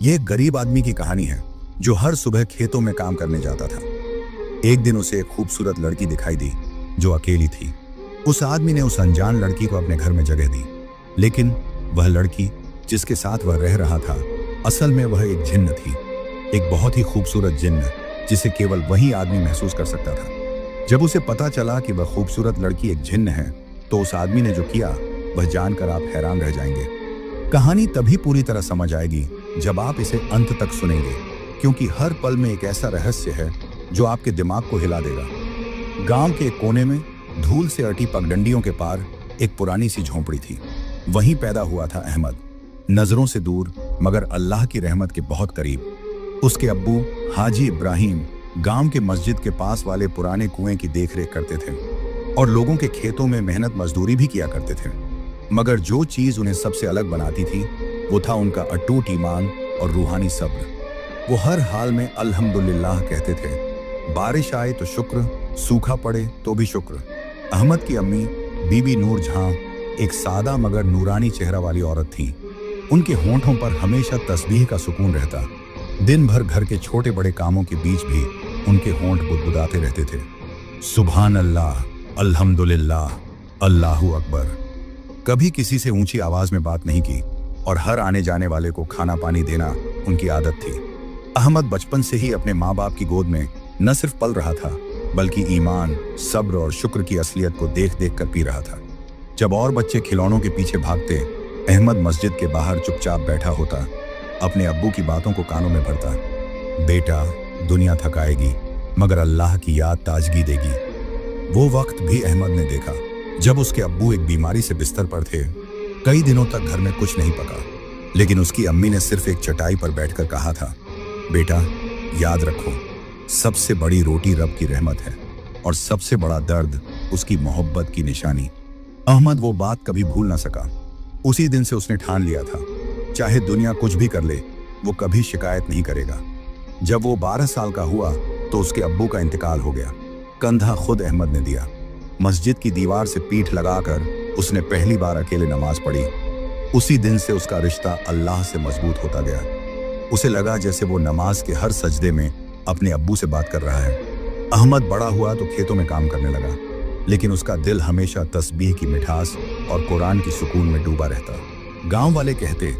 ये एक गरीब आदमी की कहानी है जो हर सुबह खेतों में काम करने जाता था। एक दिन उसे एक खूबसूरत लड़की दिखाई दी जो अकेली थी। उस आदमी ने उस अनजान लड़की को अपने घर में जगह दी, लेकिन वह लड़की जिसके साथ वह रह रहा था, असल में वह एक जिन्न थी। एक बहुत ही खूबसूरत जिन्न जिसे केवल वही आदमी महसूस कर सकता था। जब उसे पता चला कि वह खूबसूरत लड़की एक जिन्न है, तो उस आदमी ने जो किया वह जानकर आप हैरान रह जाएंगे। कहानी तभी पूरी तरह समझ आएगी जब आप इसे अंत तक सुनेंगे, क्योंकि हर पल में एक ऐसा रहस्य है जो आपके दिमाग को हिला देगा। गांव के एक कोने में धूल से अटी पगडंडियों के पार एक पुरानी सी झोंपड़ी थी। वहीं पैदा हुआ था अहमद, नजरों से दूर मगर अल्लाह की रहमत के बहुत करीब। उसके अब्बू हाजी इब्राहिम गांव के मस्जिद के पास वाले पुराने कुएं की देखरेख करते थे और लोगों के खेतों में मेहनत मजदूरी भी किया करते थे। मगर जो चीज उन्हें सबसे अलग बनाती थी वो था उनका अटूट ईमान और रूहानी सब्र। वो हर हाल में अल्हम्दुलिल्लाह कहते थे। बारिश आए तो शुक्र, सूखा पड़े तो भी शुक्र। अहमद की अम्मी बीबी नूर जहां एक सादा मगर नूरानी चेहरा वाली औरत थी। उनके होंठों पर हमेशा तस्बीह का सुकून रहता। दिन भर घर के छोटे बड़े कामों के बीच भी उनके होंठ बुदबुदाते रहते थे। सुभान अल्लाह, अल्हम्दुलिल्लाह, अल्लाहू अकबर। कभी किसी से ऊंची आवाज में बात नहीं की और हर आने जाने वाले को खाना पानी देना उनकी आदत थी। अहमद बचपन से ही अपने माँ बाप की गोद में न सिर्फ पल रहा था, बल्कि ईमान, सब्र और शुक्र की असलियत को देख देख कर पी रहा था। जब और बच्चे खिलौनों के पीछे भागते, अहमद मस्जिद के बाहर चुपचाप बैठा होता, अपने अब्बू की बातों को कानों में भरता। बेटा, दुनिया थकाएगी मगर अल्लाह की याद ताजगी देगी। वो वक्त भी अहमद ने देखा जब उसके अब्बू एक बीमारी से बिस्तर पर थे। कई दिनों तक घर में कुछ नहीं पका, लेकिन उसकी अम्मी ने सिर्फ एक चटाई पर बैठकर कहा था, बेटा याद रखो, सबसे बड़ी रोटी रब की रहमत है और सबसे बड़ा दर्द उसकी मोहब्बत की निशानी। अहमद वो बात कभी भूल ना सका। उसी दिन से उसने ठान लिया था, चाहे दुनिया कुछ भी कर ले, वो कभी शिकायत नहीं करेगा। जब वो 12 साल का हुआ तो उसके अब्बू का इंतकाल हो गया। कंधा खुद अहमद ने दिया। मस्जिद की दीवार से पीठ लगाकर उसने पहली बार अकेले नमाज पढ़ी। उसी दिन से उसका रिश्ता अल्लाह से मजबूत होता गया। उसे लगा जैसे वो नमाज के हर सजदे में अपने अब्बू से बात कर रहा है। अहमद बड़ा हुआ तो खेतों में काम करने लगा, लेकिन उसका दिल हमेशा तस्बीह की मिठास और कुरान की सुकून में डूबा रहता। गांव वाले कहते,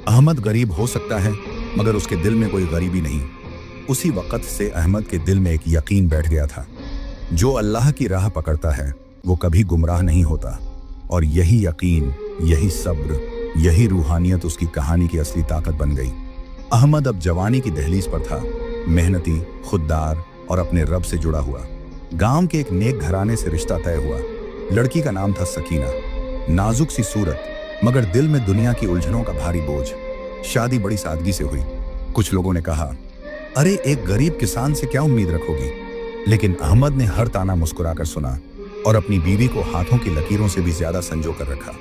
अहमद गरीब हो सकता है मगर उसके दिल में कोई गरीबी नहीं। उसी वक्त से अहमद के दिल में एक यकीन बैठ गया था, जो अल्लाह की राह पकड़ता है वो कभी गुमराह नहीं होता। और यही यकीन, यही सब्र, यही रूहानियत उसकी कहानी की असली ताकत बन गई। अहमद अब जवानी की दहलीज पर था, मेहनती, खुददार और अपने रब से जुड़ा हुआ। गांव के एक नेक घराने से रिश्ता तय हुआ। लड़की का नाम था सकीना। नाजुक सी सूरत मगर दिल में दुनिया की उलझनों का भारी बोझ। शादी बड़ी सादगी से हुई। कुछ लोगों ने कहा, अरे एक गरीब किसान से क्या उम्मीद रखोगी, लेकिन अहमद ने हर ताना मुस्कुराकर सुना और अपनी बीवी को हाथों की लकीरों से भी ज्यादा संजो कर रखा।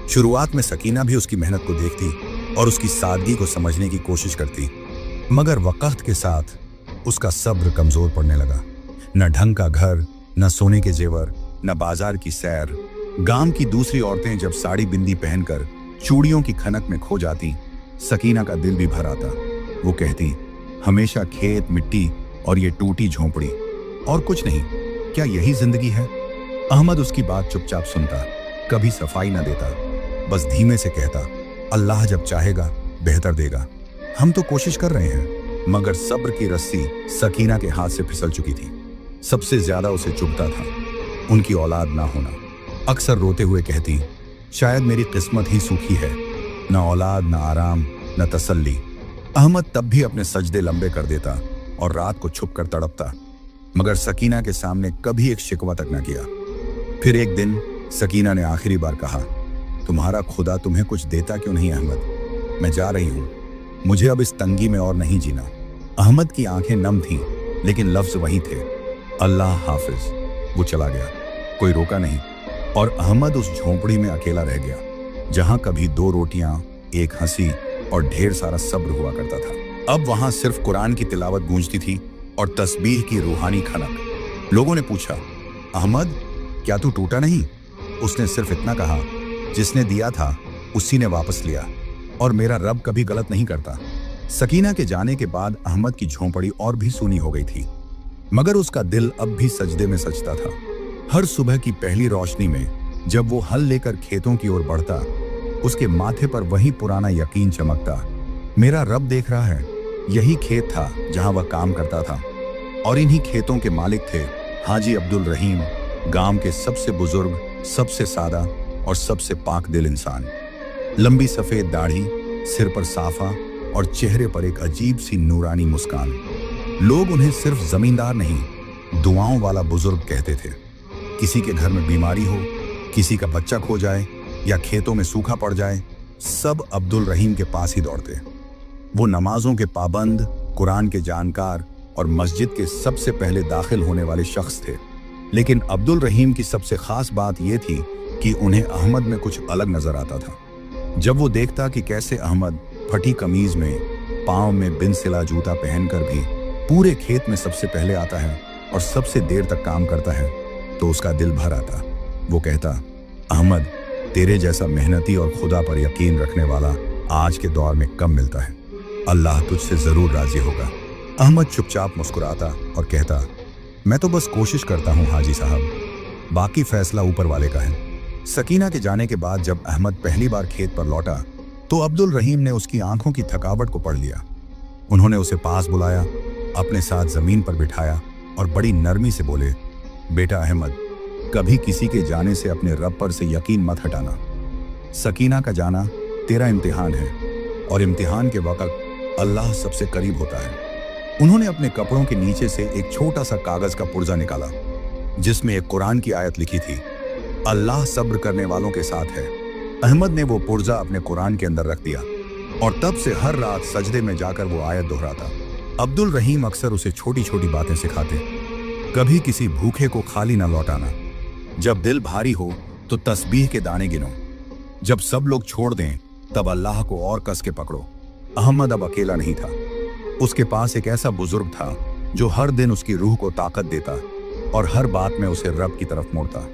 शुरुआत में सकीना भी उसकी मेहनत को देखती और उसकी सादगी को समझने की कोशिश करती, मगर वक्त के साथ उसका सब्र कमजोर पड़ने लगा। न ढंग का घर, न सोने के जेवर, न बाजार की सैर। गांव की दूसरी औरतें जब साड़ी बिंदी पहनकर चूड़ियों की खनक में खो जाती, सकीना का दिल भी भर आता। वो कहती, हमेशा खेत, मिट्टी और ये टूटी झोंपड़ी, और कुछ नहीं, क्या यही जिंदगी है? अहमद उसकी बात चुपचाप सुनता, कभी सफाई न देता, बस धीमे से कहता, अल्लाह जब चाहेगा बेहतर देगा। हम तो कोशिश कर रहे हैं। मगर सब्र की रस्सी सकीना के हाथ से फिसल चुकी थी। सबसे ज्यादा उसे चुभता था उनकी औलाद ना होना। अक्सर रोते हुए कहती, शायद मेरी किस्मत ही सूखी है, न औलाद, न आराम, न तसल्ली। अहमद तब भी अपने सजदे लंबे कर देता और रात को छुप कर तड़पता, मगर सकीना के सामने कभी एक शिकवा तक न किया। फिर एक दिन सकीना ने आखिरी बार कहा, तुम्हारा खुदा तुम्हें कुछ देता क्यों नहीं अहमद? मैं जा रही हूं, मुझे अब इस तंगी में और नहीं जीना। अहमद की आंखें नम थीं, लेकिन लफ्ज वही थे, अल्लाह हाफिज। वो चला गया, कोई रोका नहीं, और अहमद उस झोंपड़ी में अकेला रह गया, जहां कभी 2 रोटियां, एक हंसी और ढेर सारा सब्र हुआ करता था। अब वहां सिर्फ कुरान की तिलावत गूंजती थी और तस्बीह की रूहानी खनक। लोगों ने पूछा, अहमद क्या तू टूटा नहीं? उसने सिर्फ इतना कहा, जिसने दिया था उसी ने वापस लिया, और मेरा रब कभी गलत नहीं करता। सकीना के जाने के बाद अहमद की झोंपड़ी और भी सूनी हो गई थी, मगर उसका दिल अब भी सजदे में सजता था। हर सुबह की पहली रोशनी में जब वो हल लेकर खेतों की ओर बढ़ता, उसके माथे पर वही पुराना यकीन चमकता, मेरा रब देख रहा है। यही खेत था जहां वह काम करता था, और इन्हीं खेतों के मालिक थे हाजी अब्दुल रहीम, गांव के सबसे बुजुर्ग, सबसे सादा और सबसे पाक दिल इंसान। लंबी सफेद दाढ़ी, सिर पर साफा और चेहरे पर एक अजीब सी नूरानी मुस्कान। लोग उन्हें सिर्फ जमींदार नहीं, दुआओं वाला बुजुर्ग कहते थे। किसी के घर में बीमारी हो, किसी का बच्चा खो जाए या खेतों में सूखा पड़ जाए, सब अब्दुल रहीम के पास ही दौड़ते। वो नमाजों के पाबंद, कुरान के जानकार और मस्जिद के सबसे पहले दाखिल होने वाले शख्स थे। लेकिन अब्दुल रहीम की सबसे खास बात यह थी कि उन्हें अहमद में कुछ अलग नजर आता था। जब वो देखता कि कैसे अहमद फटी कमीज में, पांव में बिन सिला जूता पहनकर भी पूरे खेत में सबसे पहले आता है और सबसे देर तक काम करता है, तो उसका दिल भर आता। वो कहता, अहमद, तेरे जैसा मेहनती और खुदा पर यकीन रखने वाला आज के दौर में कम मिलता है। अल्लाह तुझसे जरूर राजी होगा। अहमद चुपचाप मुस्कुराता और कहता, मैं तो बस कोशिश करता हूँ हाजी साहब, बाकी फैसला ऊपर वाले का है। सकीना के जाने के बाद जब अहमद पहली बार खेत पर लौटा, तो अब्दुल रहीम ने उसकी आंखों की थकावट को पढ़ लिया। उन्होंने उसे पास बुलाया, अपने साथ जमीन पर बिठाया और बड़ी नरमी से बोले, बेटा अहमद, कभी किसी के जाने से अपने रब पर से यकीन मत हटाना। सकीना का जाना तेरा इम्तिहान है, और इम्तिहान के वक्त अल्लाह सबसे करीब होता है। उन्होंने अपने कपड़ों के नीचे से एक छोटा सा कागज का पुर्जा निकाला, जिसमें एक कुरान की आयत लिखी थी, अल्लाह सब्र करने वालों के साथ है। अहमद ने वो पुर्जा अपने कुरान के अंदर रख दिया और तब से हर रात सजदे में जाकर वो आयत दोहराता। अब्दुल रहीम अक्सर उसे छोटी छोटी बातें सिखाते, कभी किसी भूखे को खाली न लौटाना, जब दिल भारी हो तो तस्बीह के दाने गिनो, जब सब लोग छोड़ दें तब अल्लाह को और कस के पकड़ो। अहमद अब अकेला नहीं था, उसके पास एक ऐसा बुजुर्ग था जो हर दिन उसकी रूह को ताकत देता और हर बात में उसे रब की तरफ मोड़ता।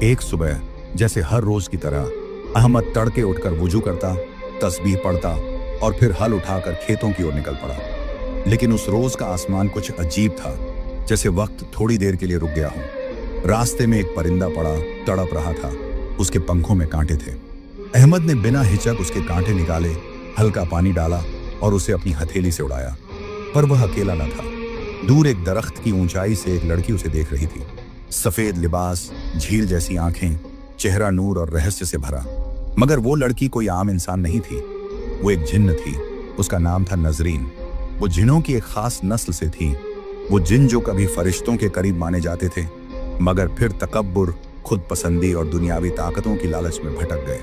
एक सुबह जैसे हर रोज की तरह अहमद तड़के उठकर वुजू करता, तस्बीह पढ़ता और फिर हल उठाकर खेतों की ओर निकल पड़ा। लेकिन उस रोज का आसमान कुछ अजीब था, जैसे वक्त थोड़ी देर के लिए रुक गया हो। रास्ते में एक परिंदा पड़ा तड़प रहा था, उसके पंखों में कांटे थे। अहमद ने बिना हिचक उसके कांटे निकाले, हल्का पानी डाला और उसे अपनी हथेली से उड़ाया, पर वह अकेला न था। दूर एक दरख्त की ऊंचाई से एक लड़की उसे देख रही थी। सफेद लिबास, झील जैसी आंखें, चेहरा नूर और रहस्य से भरा। मगर वो लड़की कोई आम इंसान नहीं थी, वो एक जिन्न थी। उसका नाम था नजरीन। वो जिन्नों की एक खास नस्ल से थी। वो जिन्न जो कभी फरिश्तों के करीब माने जाते थे, मगर फिर तकब्बुर, खुद पसंदी और दुनियावी ताकतों की लालच में भटक गए।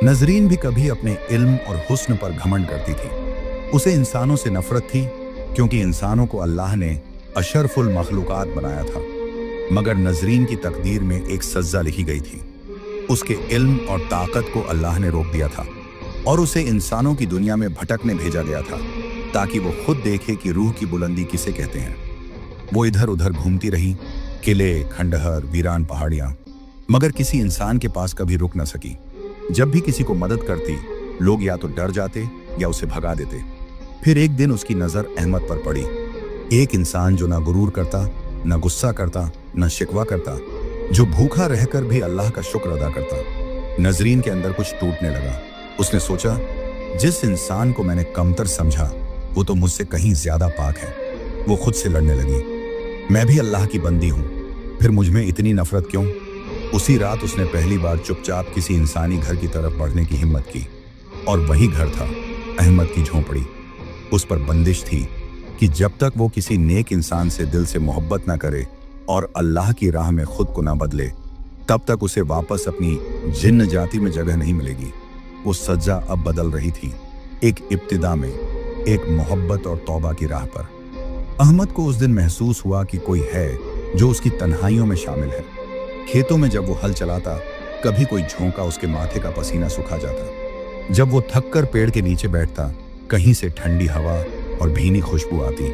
नजरीन भी कभी अपने इल्म और हुस्न पर घमंड करती थी। उसे इंसानों से नफरत थी, क्योंकि इंसानों को अल्लाह ने अशरफुल मखलूकात बनाया था। मगर नजरीन की तकदीर में एक सज्जा लिखी गई थी। उसके इल्म और ताकत को अल्लाह ने रोक दिया था और उसे इंसानों की दुनिया में भटकने भेजा गया था, ताकि वो खुद देखे कि रूह की बुलंदी किसे कहते हैं। वो इधर उधर घूमती रही, किले, खंडहर, वीरान पहाड़ियां, मगर किसी इंसान के पास कभी रुक न सकी। जब भी किसी को मदद करती, लोग या तो डर जाते या उसे भगा देते। फिर एक दिन उसकी नजर अहमद पर पड़ी, एक इंसान जो ना गुरूर करता, न गुस्सा करता, न शिकवा करता, जो भूखा रहकर भी अल्लाह का शुक्र अदा करता। नजरीन के अंदर कुछ टूटने लगा। उसने सोचा, जिस इंसान को मैंने कमतर समझा, वो तो मुझसे कहीं ज्यादा पाक है। वो खुद से लड़ने लगी, मैं भी अल्लाह की बंदी हूँ, फिर मुझ में इतनी नफरत क्यों? उसी रात उसने पहली बार चुपचाप किसी इंसानी घर की तरफ बढ़ने की हिम्मत की, और वही घर था अहमद की झोंपड़ी। उस पर बंदिश थी कि जब तक वो किसी नेक इंसान से दिल से मोहब्बत ना करे और अल्लाह की राह में खुद को ना बदले, तब तक उसे वापस अपनी जिन्न जाति में जगह नहीं मिलेगी। वो सज्जा अब बदल रही थी, एक इब्तिदा में, एक मोहब्बत और तौबा की राह पर। अहमद को उस दिन महसूस हुआ कि कोई है जो उसकी तन्हाइयों में शामिल है। खेतों में जब वो हल चलाता, कभी कोई झोंका उसके माथे का पसीना सुखा जाता। जब वो थक कर पेड़ के नीचे बैठता, कहीं से ठंडी हवा और भीनी खुशबू आती,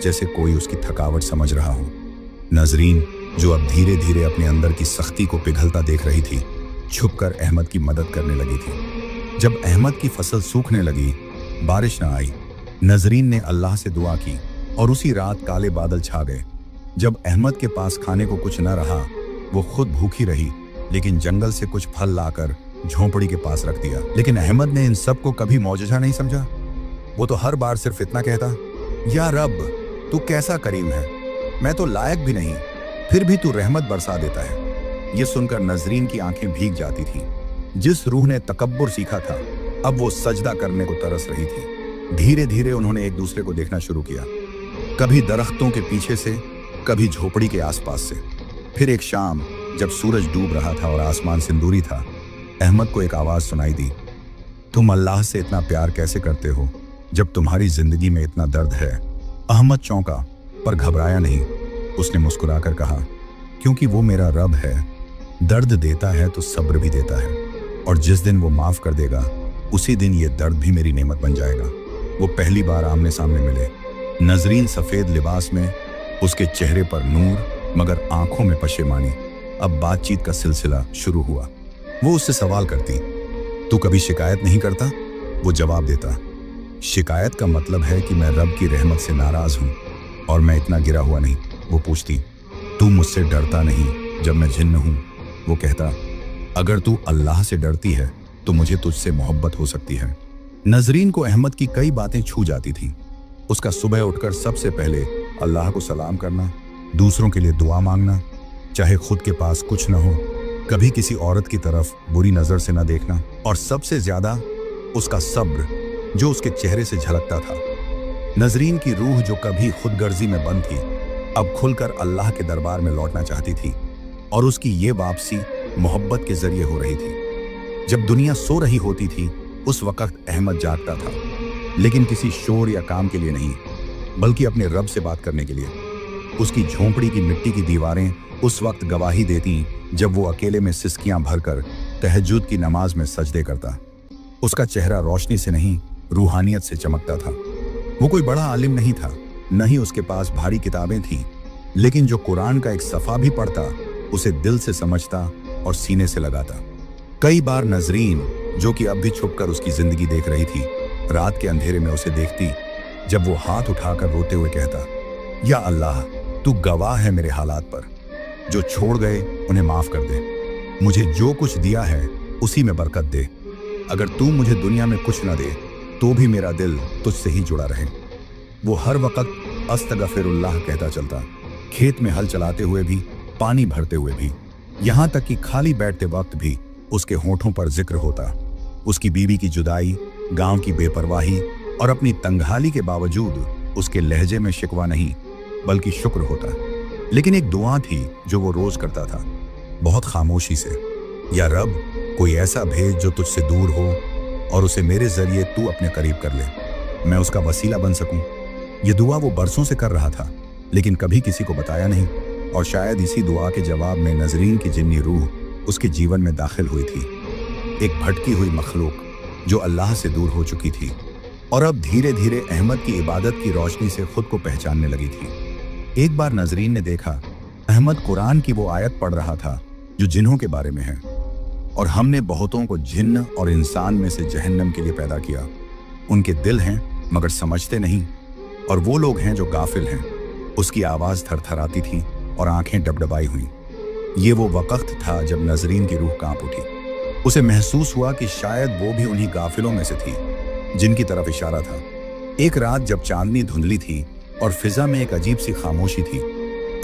जैसे कोई उसकी थकावट समझ रहा हो। नजरीन, जो अब धीरे धीरे अपने अंदर की सख्ती को पिघलता देख रही थी, छुपकर अहमद की मदद करने लगी थी। जब अहमद की फसल सूखने लगी, बारिश न आई नजरीन ने अल्लाह से दुआ की और उसी रात काले बादल छा गए। जब अहमद के पास खाने को कुछ न रहा, वो खुद भूखी रही, लेकिन जंगल से कुछ फल लाकर झोंपड़ी के पास रख दिया। लेकिन अहमद ने इन सब को कभी मौजज़ा नहीं समझा। वो तो हर बार सिर्फ इतना कहता, या रब, तू कैसा करीम है, मैं तो लायक भी नहीं, फिर भी तू रहमत बरसा देता है। ये सुनकर नजरीन की आंखें भीग जाती थीं। जिस रूह ने तकब्बुर सीखा था, अब वो सजदा करने को तरस रही थी। धीरे धीरे उन्होंने एक दूसरे को देखना शुरू किया, कभी दरख्तों के पीछे से, कभी झोपड़ी के आसपास से। फिर एक शाम जब सूरज डूब रहा था और आसमान सिंदूरी था, अहमद को एक आवाज सुनाई दी, तुम अल्लाह से इतना प्यार कैसे करते हो जब तुम्हारी जिंदगी में इतना दर्द है? अहमद चौंका पर घबराया नहीं। उसने मुस्कुराकर कहा, क्योंकि वो मेरा रब है, दर्द देता है तो सब्र भी देता है, और जिस दिन वो माफ कर देगा उसी दिन ये दर्द भी मेरी नेमत बन जाएगा। वो पहली बार आमने सामने मिले। नजरीन सफेद लिबास में, उसके चेहरे पर नूर मगर आंखों में पशेमानी। अब बातचीत का सिलसिला शुरू हुआ। वो उससे सवाल करती, तू कभी शिकायत नहीं करता? वो जवाब देता, शिकायत का मतलब है कि मैं रब की रहमत से नाराज हूं और मैं इतना गिरा हुआ नहीं। वो पूछती, तू मुझसे डरता नहीं जब मैं जिन्न हूं? वो कहता, अगर तू अल्लाह से डरती है तो मुझे तुझसे मोहब्बत हो सकती है। नजरीन को अहमद की कई बातें छू जाती थीं। उसका सुबह उठकर सबसे पहले अल्लाह को सलाम करना, दूसरों के लिए दुआ मांगना, चाहे खुद के पास कुछ न हो, कभी किसी औरत की तरफ बुरी नजर से न देखना, और सबसे ज्यादा उसका सब्र जो उसके चेहरे से झलकता था। नजरीन की रूह जो कभी खुदगर्जी में बंद थी, अब खुलकर अल्लाह के दरबार में लौटना चाहती थी, और उसकी ये वापसी मोहब्बत के जरिए हो रही थी। जब दुनिया सो रही होती थी, उस वक्त अहमद जागता था, लेकिन किसी शोर या काम के लिए नहीं, बल्कि अपने रब से बात करने के लिए। उसकी झोंपड़ी की मिट्टी की दीवारें उस वक्त गवाही देती जब वो अकेले में सिसकियां भरकर तहज्जुद की नमाज में सजदे करता। उसका चेहरा रोशनी से नहीं, रूहानियत से चमकता था। वो कोई बड़ा आलिम नहीं था, न ही उसके पास भारी किताबें थीं, लेकिन जो कुरान का एक सफ़ा भी पढ़ता, उसे दिल से समझता और सीने से लगाता। कई बार नजरीन, जो कि अब भी छुपकर उसकी जिंदगी देख रही थी, रात के अंधेरे में उसे देखती जब वो हाथ उठाकर रोते हुए कहता, या अल्लाह, तू गवाह है मेरे हालात पर, जो छोड़ गए उन्हें माफ कर दे, मुझे जो कुछ दिया है उसी में बरकत दे, अगर तू मुझे दुनिया में कुछ न दे तो भी मेरा दिल तुझसे ही जुड़ा रहे। वो हर वक्त अस्तगफिरुल्लाह कहता चलता, खेत में हल चलाते हुए भी, पानी भरते हुए भी, यहाँ तक कि खाली बैठते वक्त भी उसके होठों पर जिक्र होता। उसकी बीवी की जुदाई, गांव की बेपरवाही और अपनी तंगहाली के बावजूद उसके लहजे में शिकवा नहीं बल्कि शुक्र होता। लेकिन एक दुआ थी जो वो रोज करता था, बहुत खामोशी से, या रब, कोई ऐसा भेज जो तुझसे दूर हो और उसे मेरे जरिए तू अपने करीब कर ले, मैं उसका वसीला बन सकूं। ये दुआ वो बरसों से कर रहा था, लेकिन कभी किसी को बताया नहीं, और शायद इसी दुआ के जवाब में नजरीन की जिन्नी रूह उसके जीवन में दाखिल हुई थी। एक भटकी हुई मखलूक जो अल्लाह से दूर हो चुकी थी और अब धीरे धीरे अहमद की इबादत की रोशनी से खुद को पहचानने लगी थी। एक बार नजरीन ने देखा, अहमद कुरान की वो आयत पढ़ रहा था जो जिन्हों के बारे में है, और हमने बहुतों को जिन्न और इंसान में से जहन्नम के लिए पैदा किया। उनके दिल हैं मगर समझते नहीं, और वो लोग हैं जो गाफिल हैं। उसकी आवाज़ थरथराती थी और आंखें डबडबाई हुई। ये वो वक्त था जब नजरीन की रूह कांप उठी। उसे महसूस हुआ कि शायद वो भी उन्हीं गाफिलों में से थी जिनकी तरफ इशारा था। एक रात जब चांदनी धुंधली थी और फिजा में एक अजीब सी खामोशी थी,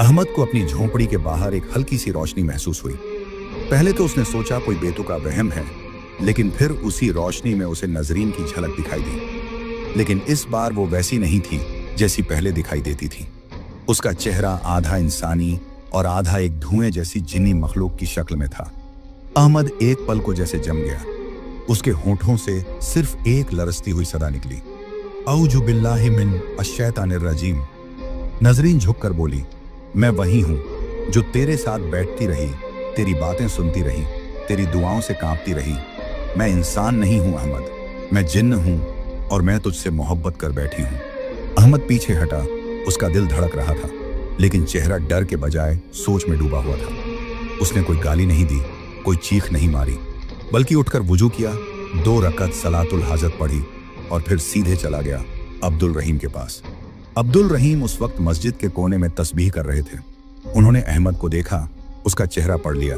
अहमद को अपनी झोंपड़ी के बाहर एक हल्की सी रोशनी महसूस हुई। पहले तो उसने सोचा कोई बेतुका वहम है, लेकिन फिर उसी रोशनी में उसे नजरीन की झलक दिखाई दी। लेकिन इस बार वो वैसी नहीं थी जैसी पहले दिखाई देती थी। उसका चेहरा आधा इंसानी और आधा एक धुएं जैसी जिन्नी मखलूक की शक्ल में था। अहमद एक पल को जैसे जम गया। उसके होठों से सिर्फ एक लरसती हुई सदा निकली, औजु बिल्लाहि मिन अश्शैतानिर रजीम। नजरीन झुककर बोली, मैं वही हूं जो तेरे साथ बैठती रही, तेरी बातें सुनती रही, तेरी दुआओं से कांपती रही। मैं इंसान नहीं हूं अहमद, मैं जिन्न हूं और मैं तुझसे मोहब्बत कर बैठी हूं। अहमद पीछे हटा। उसका दिल धड़क रहा था, लेकिन चेहरा डर के बजाय सोच में डूबा हुआ था। उसने कोई गाली नहीं दी, कोई चीख नहीं मारी, बल्कि उठकर वुजू किया, 2 रकअत सलातुल हाजत पढ़ी और फिर सीधे चला गया अब्दुल रहीम के पास। अब्दुल रहीम उस वक्त मस्जिद के कोने में तस्बीह कर रहे थे। उन्होंने अहमद को देखा, उसका चेहरा पढ़ लिया।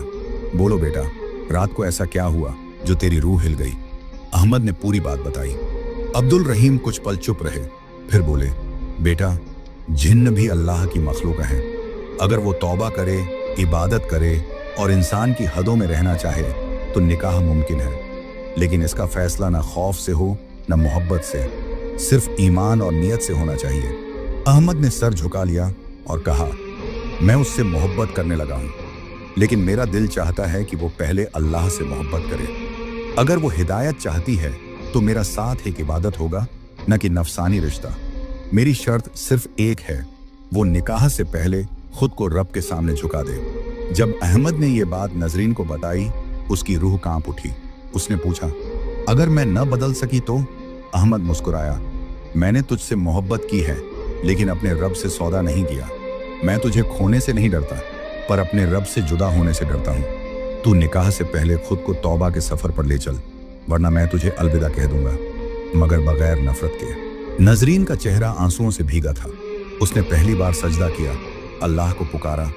बोलो बेटा, रात को ऐसा क्या हुआ जो तेरी रूह हिल गई? अहमद ने पूरी बात बताई। अब्दुल रहीम कुछ पल चुप रहे, फिर बोले, बेटा, जिन्न भी अल्लाह की मखलूक हैं। अगर वो तौबा करे, इबादत करे और इंसान की हदों में रहना चाहे तो निकाह मुमकिन है, लेकिन इसका फैसला ना खौफ से हो न मोहब्बत से, सिर्फ ईमान और नियत से होना चाहिए। अहमद ने सर झुका लिया और कहा, मैं उससे मोहब्बत करने लगा हूं, लेकिन मेरा दिल चाहता है कि वो पहले अल्लाह से मोहब्बत करे। अगर वो हिदायत चाहती है तो मेरा साथ एक इबादत होगा, न कि नफसानी रिश्ता। मेरी शर्त सिर्फ एक है, वो निकाह से पहले खुद को रब के सामने झुका दे। जब अहमद ने ये बात नजरीन को बताई, उसकी रूह कांप उठी। उसने पूछा, अगर मैं न बदल सकी तो? अहमद मुस्कुराया, मैंने तुझसे मोहब्बत की है, लेकिन अपने रब से सौदा नहीं किया। मैं तुझे खोने से नहीं डरता, पर अपने रब से जुदा होने से डरता हूं। तू निकाह से पहले खुद को तौबा के सफर पर ले चल, वरना मैं तुझे अलविदा कह दूंगा, मगर बगैर नफरत के। नजरीन का चेहरा आंसुओं से भीगा था। उसने पहली बार सजदा किया, अल्लाह को पुकारा,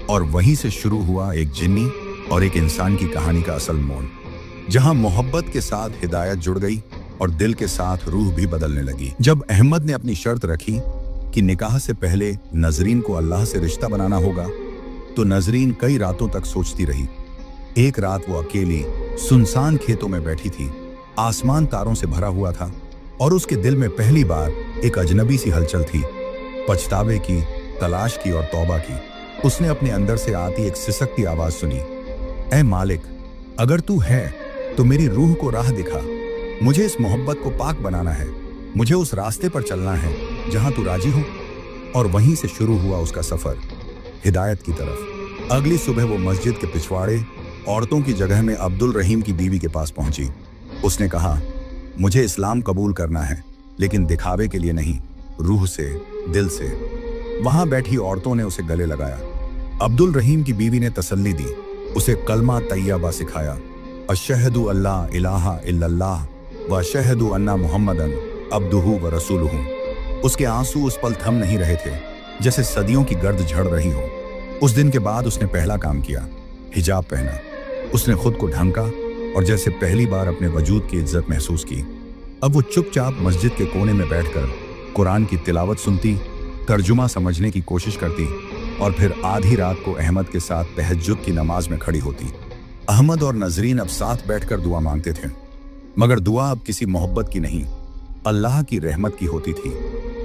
और वहीं से शुरू हुआ एक जिन्नी और एक इंसान की कहानी का असल मोड़, जहां मोहब्बत के साथ हिदायत जुड़ गई और दिल के साथ रूह भी बदलने लगी। जब अहमद ने अपनी शर्त रखी कि निकाह से पहले नजरीन को अल्लाह से रिश्ता बनाना होगा, तो नजरीन कई रातों तक सोचती रही। एक रात वो अकेली सुनसान खेतों में बैठी थी। आसमान तारों से भरा हुआ था और उसके दिल में पहली बार एक अजनबी सी हलचल थी, पछतावे की, तलाश की और तौबा की। उसने अपने अंदर से आती एक सिसकती आवाज सुनी, ऐ मालिक, अगर तू है तो मेरी रूह को राह दिखा। मुझे इस मोहब्बत को पाक बनाना है, मुझे उस रास्ते पर चलना है जहां तू राजी हो। और वहीं से शुरू हुआ उसका सफर हिदायत की तरफ। अगली सुबह वो मस्जिद के पिछवाड़े औरतों की जगह में अब्दुल रहीम की बीवी के पास पहुंची। उसने कहा, मुझे इस्लाम कबूल करना है, लेकिन दिखावे के लिए नहीं, रूह से, दिल से। वहां बैठी औरतों ने उसे गले लगाया। अब्दुल रहीम की बीवी ने तसल्ली दी, उसे कलमा तैयबा सिखाया, अशहदु अल्ला इलाहा इल्लल्लाह व अशहदु अन्ना मुहम्मदन अब्दुहु व रसूलुहु। उसके आंसू उस पल थम नहीं रहे थे, जैसे सदियों की गर्द झड़ रही हो। उस दिन के बाद उसने पहला काम किया, हिजाब पहना। उसने खुद को ढंका और जैसे पहली बार अपने वजूद की इज्जत महसूस की। अब वो चुपचाप मस्जिद के कोने में बैठकर कुरान की तिलावत सुनती, तर्जुमा समझने की कोशिश करती और फिर आधी रात को अहमद के साथ तहज्जुद की नमाज में खड़ी होती। अहमद और नजरीन अब साथ बैठकर दुआ मांगते थे, मगर दुआ अब किसी मोहब्बत की नहीं, अल्लाह की रहमत की होती थी।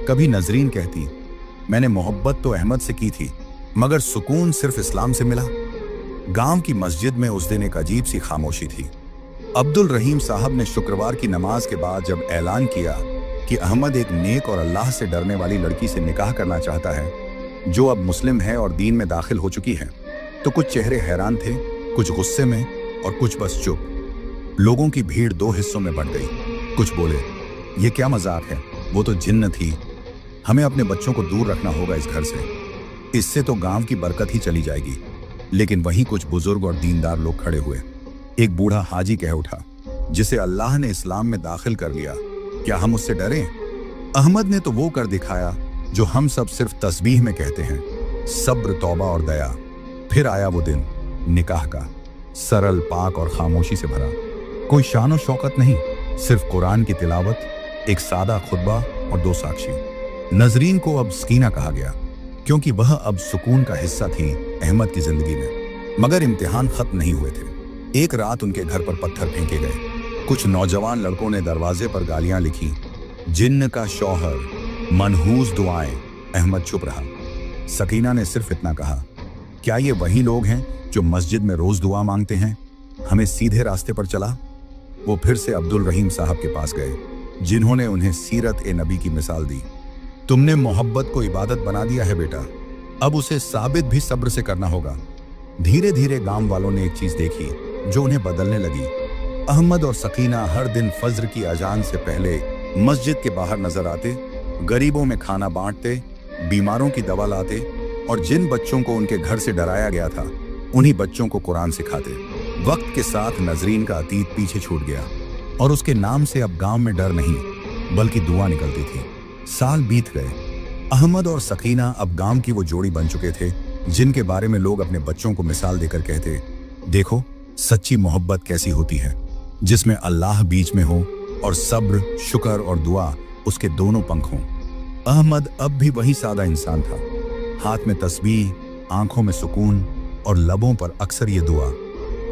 कभी नजरीन कहती, मैंने मोहब्बत तो अहमद से की थी, मगर सुकून सिर्फ इस्लाम से मिला। गांव की मस्जिद में उस दिन एक अजीब सी खामोशी थी। अब्दुल रहीम साहब ने शुक्रवार की नमाज के बाद जब ऐलान किया कि अहमद एक नेक और अल्लाह से डरने वाली लड़की से निकाह करना चाहता है, जो अब मुस्लिम है और दीन में दाखिल हो चुकी है, तो कुछ चेहरे हैरान थे, कुछ गुस्से में और कुछ बस चुप। लोगों की भीड़ दो हिस्सों में बंट गई। कुछ बोले, ये क्या मजाक है, वो तो जिन्न थी, हमें अपने बच्चों को दूर रखना होगा इस घर से, इससे तो गांव की बरकत ही चली जाएगी। लेकिन वहीं कुछ बुजुर्ग और दीनदार लोग खड़े हुए। एक बूढ़ा हाजी कह उठा, जिसे अल्लाह ने इस्लाम में दाखिल कर लिया, क्या हम उससे डरें? अहमद ने तो वो कर दिखाया जो हम सब सिर्फ तस्बीह में कहते हैं, सब्र, तौबा और दया। फिर आया वो दिन, निकाह का, सरल, पाक और खामोशी से भरा। कोई शान और शौकत नहीं, सिर्फ कुरान की तिलावत, एक सादा खुतबा और दो साक्षी। नजरीन को अब सकीना कहा गया, क्योंकि वह अब सुकून का हिस्सा थी अहमद की जिंदगी में। मगर इम्तिहान खत्म नहीं हुए थे। एक रात उनके घर पर पत्थर फेंके गए। कुछ नौजवान लड़कों ने दरवाजे पर गालियां लिखी, जिन्न का शौहर, मनहूस दुआएं। अहमद चुप रहा। सकीना ने सिर्फ इतना कहा, क्या ये वही लोग हैं जो मस्जिद में रोज दुआ मांगते हैं? हमें सीधे रास्ते पर चला। वो फिर से अब्दुल रहीम साहब के पास गए, जिन्होंने उन्हें सीरत ए नबी की मिसाल दी। तुमने मोहब्बत को इबादत बना दिया है बेटा, अब उसे साबित भी सब्र से करना होगा। धीरे धीरे गांव वालों ने एक चीज देखी जो उन्हें बदलने लगी। अहमद और सकीना हर दिन फज्र की अजान से पहले मस्जिद के बाहर नजर आते, गरीबों में खाना बांटते, बीमारों की दवा लाते और जिन बच्चों को उनके घर से डराया गया था, उन्हीं बच्चों को कुरान सिखाते। वक्त के साथ नजरीन का अतीत पीछे छूट गया और उसके नाम से अब गांव में डर नहीं, बल्कि दुआ निकलती थी। साल बीत गए। अहमद और सकीना अब गांव की वो जोड़ी बन चुके थे जिनके बारे में लोग अपने बच्चों को मिसाल देकर कहते, देखो सच्ची मोहब्बत कैसी होती है, जिसमें अल्लाह बीच में हो और सब्र, शुक्र और दुआ उसके दोनों पंख हों। अहमद अब भी वही सादा इंसान था, हाथ में तस्बीह, आंखों में सुकून और लबों पर अक्सर ये दुआ,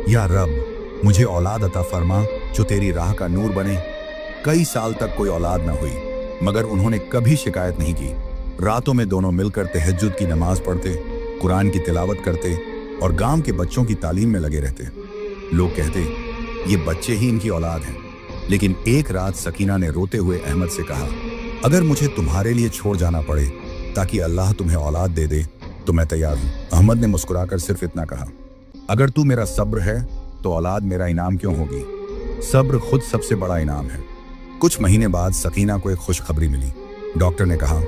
या रब मुझे औलाद अता फरमा जो तेरी राह का नूर बने। कई साल तक कोई औलाद न हुई, मगर उन्होंने कभी शिकायत नहीं की। रातों में दोनों मिलकर तहज्जुद की नमाज पढ़ते, कुरान की तिलावत करते और गांव के बच्चों की तालीम में लगे रहते। लोग कहते ये बच्चे ही इनकी औलाद हैं। लेकिन एक रात सकीना ने रोते हुए अहमद से कहा, अगर मुझे तुम्हारे लिए छोड़ जाना पड़े ताकि अल्लाह तुम्हें औलाद दे दे तो मैं तैयार हूं। अहमद ने मुस्कुराकर सिर्फ इतना कहा, अगर तू मेरा सब्र है तो औलाद मेरा इनाम क्यों होगी। सब्र खुद सबसे बड़ा इनाम है। कुछ महीने बाद सकीना को एक खुशखबरी मिली। डॉक्टर ने कहा,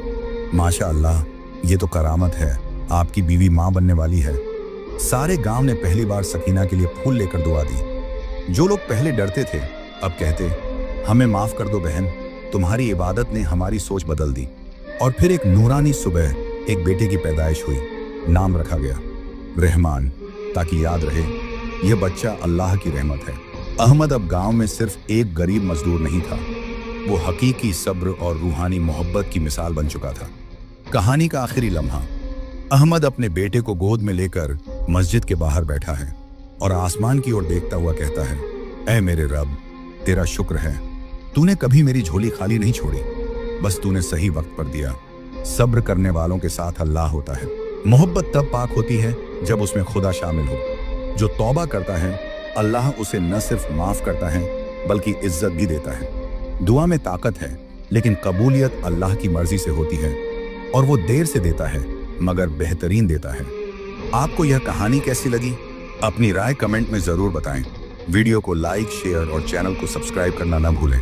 माशा अल्लाह, ये तो करामत है, आपकी बीवी मां बनने वाली है। सारे गांव ने पहली बार सकीना के लिए फूल लेकर दुआ दी। जो लोग पहले डरते थे अब कहते, हमें माफ कर दो बहन, तुम्हारी इबादत ने हमारी सोच बदल दी। और फिर एक नूरानी सुबह एक बेटे की पैदाइश हुई। नाम रखा गया रहमान, ताकि याद रहे यह बच्चा अल्लाह की रहमत है। अहमद अब गांव में सिर्फ एक गरीब मजदूर नहीं था, वो हकीकी सब्र और रूहानी मोहब्बत की मिसाल बन चुका था। कहानी का आखिरी लम्हा, अहमद अपने बेटे को गोद में लेकर मस्जिद के बाहर बैठा है और आसमान की ओर देखता हुआ कहता है, ऐ मेरे रब, तेरा शुक्र है, तूने कभी मेरी झोली खाली नहीं छोड़ी, बस तूने सही वक्त पर दिया। सब्र करने वालों के साथ अल्लाह होता है। मोहब्बत तब पाक होती है जब उसमें खुदा शामिल हो। जो तौबा करता है अल्लाह उसे न सिर्फ माफ करता है बल्कि इज्जत भी देता है। दुआ में ताकत है, लेकिन कबूलियत अल्लाह की मर्जी से होती है और वो देर से देता है मगर बेहतरीन देता है। आपको यह कहानी कैसी लगी? अपनी राय कमेंट में जरूर बताएं। वीडियो को लाइक, शेयर और चैनल को सब्सक्राइब करना न भूलें।